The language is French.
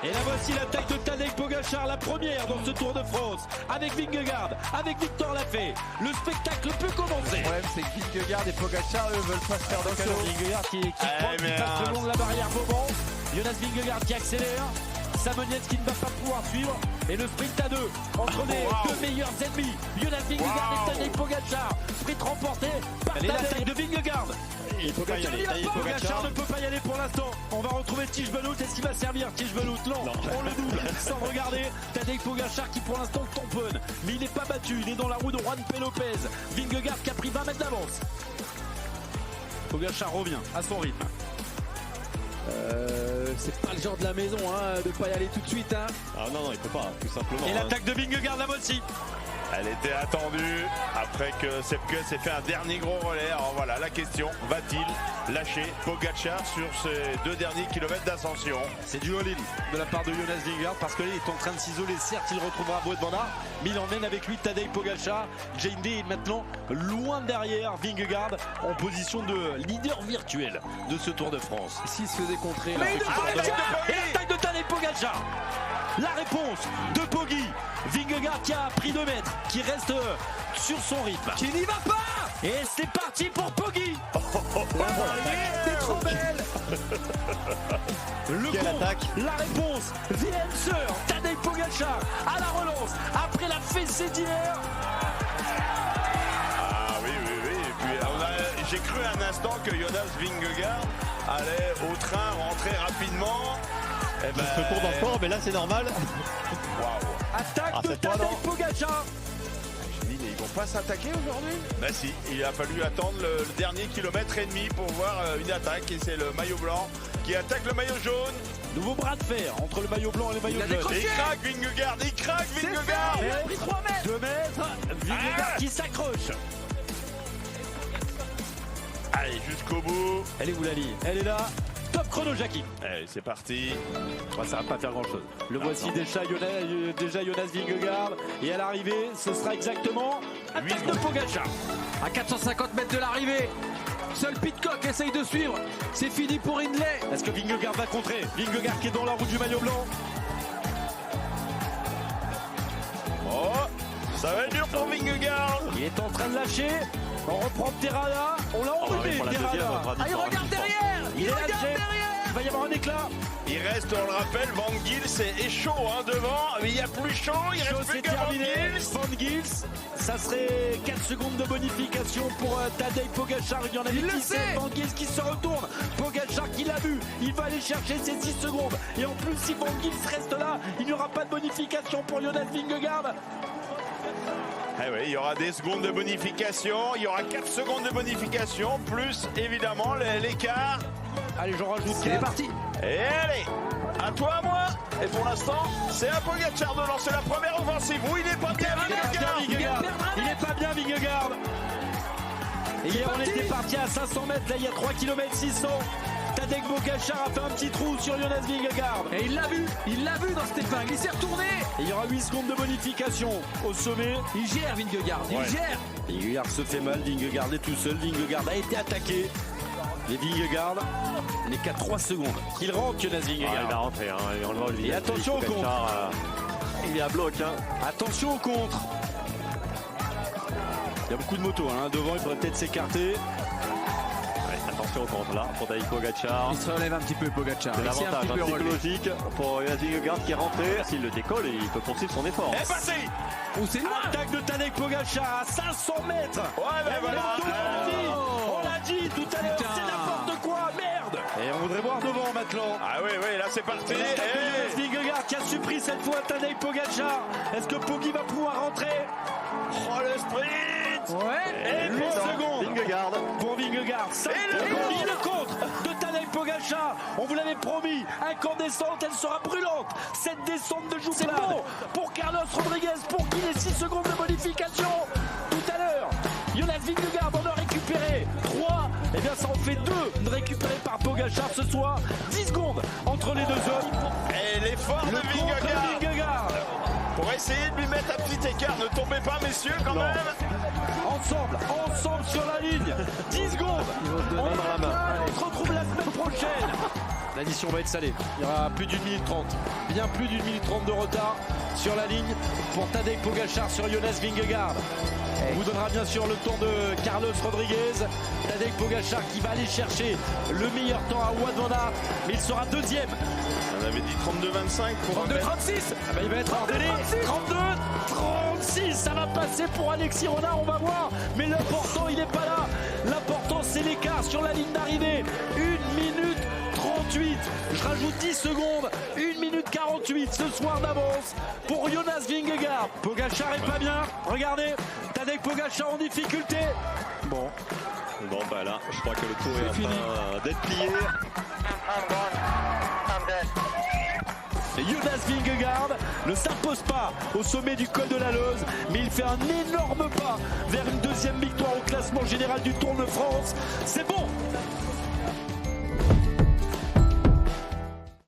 Et là voici l'attaque de Tadej Pogačar, la première dans ce Tour de France, avec Vingegaard, avec Victor Lafay. Le spectacle peut commencer. Le problème c'est que Vingegaard et Pogačar eux veulent pas se faire de cadeau. Vingegaard qui passe le long de la barrière Vauban. Jonas Vingegaard qui accélère. Samognets qui ne va pas pouvoir suivre. Et le sprint à deux entre les deux meilleurs ennemis. Jonas Vingegaard et Tadej Pogačar. Sprint remporté par Tadej. L'attaque de Vingegaard. Pogačar ne peut pas y aller pour l'instant. On va retrouver Tish Benoît. Est-ce qu'il va servir Tish Benoît? Non, on le double sans regarder. Tadej Pogačar qui pour l'instant tamponne. Mais il n'est pas battu. Il est dans la roue de Juan P. Lopez. Vingegaard qui a pris 20 mètres d'avance. Pogačar revient à son rythme. C'est pas le genre de la maison de pas y aller tout de suite. Ah non, il peut pas, tout simplement. Et l'attaque de Vingegaard là aussi. Elle était attendue après que Sepkus ait fait un dernier gros relais. Alors voilà la question, va-t-il lâcher Pogačar sur ces 2 derniers kilomètres d'ascension? C'est du all-in de la part de Jonas Vingegaard parce qu'il est en train de s'isoler. Certes, il retrouvera Wout van Aert, mais il emmène avec lui Tadej Pogačar. JD est maintenant loin derrière Vingegaard en position de leader virtuel de ce Tour de France. S'il se faisait contrer, Et l'attaque de Tadej Pogačar. La réponse de Poggi. Vingegaard qui a pris 2 mètres, qui reste sur son rythme. qui n'y va pas. Et c'est parti pour Poggi. C'est trop belle. Le Quelle contre, attaque. la réponse, The answer, Tadej Pogačar à la relance après la fessée d'hier. Ah oui. Et puis j'ai cru un instant que Jonas Vingegaard allait au train rentrer rapidement. Il se court dans le fort, mais là c'est normal. Waouh. Attaque de cette fois, Tadej non. Pogačar. Je dis, mais ils vont pas s'attaquer aujourd'hui? Bah si, il a fallu attendre le dernier kilomètre et demi pour voir une attaque. Et c'est le maillot blanc qui attaque le maillot jaune. Nouveau bras de fer entre le maillot blanc et le maillot jaune. Et il craque Vingegaard, Vingegaard. Il a pris 3 mètres. 2 mètres. Vingegaard qui s'accroche. Allez, jusqu'au bout. Elle est où Lali? Elle est là. Top chrono Jackie. Allez, c'est parti. Ça va pas faire grand chose. Le voici déjà Jonas Vingegaard. Et à l'arrivée, ce sera exactement attaque de Pogačar. À 450 mètres de l'arrivée, seul Pidcock essaye de suivre. C'est fini pour Hindley. Est-ce que Vingegaard va contrer? Vingegaard qui est dans la roue du maillot blanc. Oh, ça va être dur pour Vingegaard. Il est en train de lâcher. On reprend Terrada. On l'a enlevé, Terrada. Il regarde derrière. Il regarde lâché. derrière. Il va y avoir un éclat. Il reste, on le rappelle, Van Gils est chaud devant, mais il y a plus chaud, il Chose reste plus c'est que Van terminé. Gils. Van Gils, ça serait 4 secondes de bonification pour Tadej Pogačar. Il y en avait Il le 17. sait. Van Gils qui se retourne. Pogačar qui l'a vu. Il va aller chercher ses 6 secondes. Et en plus, si Van Gils reste là, il n'y aura pas de bonification pour Jonas Vingegaard. Eh oui, il y aura des secondes de bonification, il y aura 4 secondes de bonification, plus évidemment l'écart. Allez, j'en rajoute. Il est parti. Et allez, à toi, à moi. Et pour l'instant, c'est à Pogačar de lancer la première offensive. Oui, il est pas bien, Vingegaard. Il n'est pas bien, Vingegaard. Et hier, on était parti à 500 mètres. Là, il y a 3 km 600. Tadej Pogačar a fait un petit trou sur Jonas Vingegaard. Et il l'a vu dans cette épingle. Il s'est retourné. Et il y aura 8 secondes de bonification au sommet. Il gère Vingegaard. Il gère. Vingegaard se fait mal. Vingegaard est tout seul. Vingegaard a été attaqué. Et Vingegaard n'est qu'à 3 secondes. Il rentre, Jonas Il va Vingegaard. rentrer, on le voit, lui. Et attention au contre. Il est à bloc. Attention au contre. Il y a beaucoup de motos devant. Il faudrait peut-être s'écarter. Attention au contre là, pour Tadej Pogačar. Il se relève un petit peu Pogačar. C'est Il s'est un l'avantage petit peu relevé. psychologique pour Jonas Vingegaard qui est rentré. S'il le décolle, il peut poursuivre son effort. Et passé. Oh, c'est loin. Attaque de Tadej Pogačar à 500 mètres. Ouais, ben voilà. On l'a dit tout à l'heure, Putain. c'est n'importe quoi, merde. Et on voudrait voir devant maintenant. Ah oui, là c'est parti. L'attaque de Jonas Vingegaard qui a surpris cette fois Tadej Pogačar. Est-ce que Poggi va pouvoir rentrer? Oh, le sprint. Ouais. Et 8 secondes Vingegaard. pour Vingegaard. Et le contre de Tadej Pogačar. On vous l'avait promis, incandescente, elle sera brûlante. Cette descente de Jouplade bon pour Carlos Rodriguez, pour qui les 6 secondes de bonification. Tout à l'heure, Jonas Vingegaard en a récupéré 3. Et bien ça en fait 2 récupérés par Pogačar ce soir. 10 secondes entre les deux hommes. Et l'effort de Le contre de Vingegaard. pour essayer de lui mettre un petit écart. Ne tombez pas, messieurs, quand Non. même. Ensemble sur la ligne. 10 secondes. On se retrouve la semaine prochaine. L'addition va être salée. Il y aura plus d'une minute 30. Bien plus d'une minute 30 de retard sur la ligne pour Tadej Pogačar sur Jonas Vingegaard. On vous donnera bien sûr le temps de Carlos Rodriguez. Tadej Pogačar qui va aller chercher le meilleur temps à Wout van Aert, mais il sera deuxième. On avait dit 32-25 pour 32-36. Ah bah il va être hors délai. 32-36. Ça va passer pour Alexis Renard, on va voir. Mais l'important, il n'est pas là. L'important, c'est l'écart sur la ligne d'arrivée. 1 minute 38. Je rajoute 10 secondes. 1 minute 48 ce soir d'avance pour Jonas Vingegaard. Pogačar est pas bien. Regardez. Tadej Pogačar en difficulté. Bon, bah là, je crois que le tour est en train d'être plié. Et Jonas Vingegaard ne s'impose pas au sommet du col de la Leuze, mais il fait un énorme pas vers une deuxième victoire au classement général du Tour de France. C'est bon!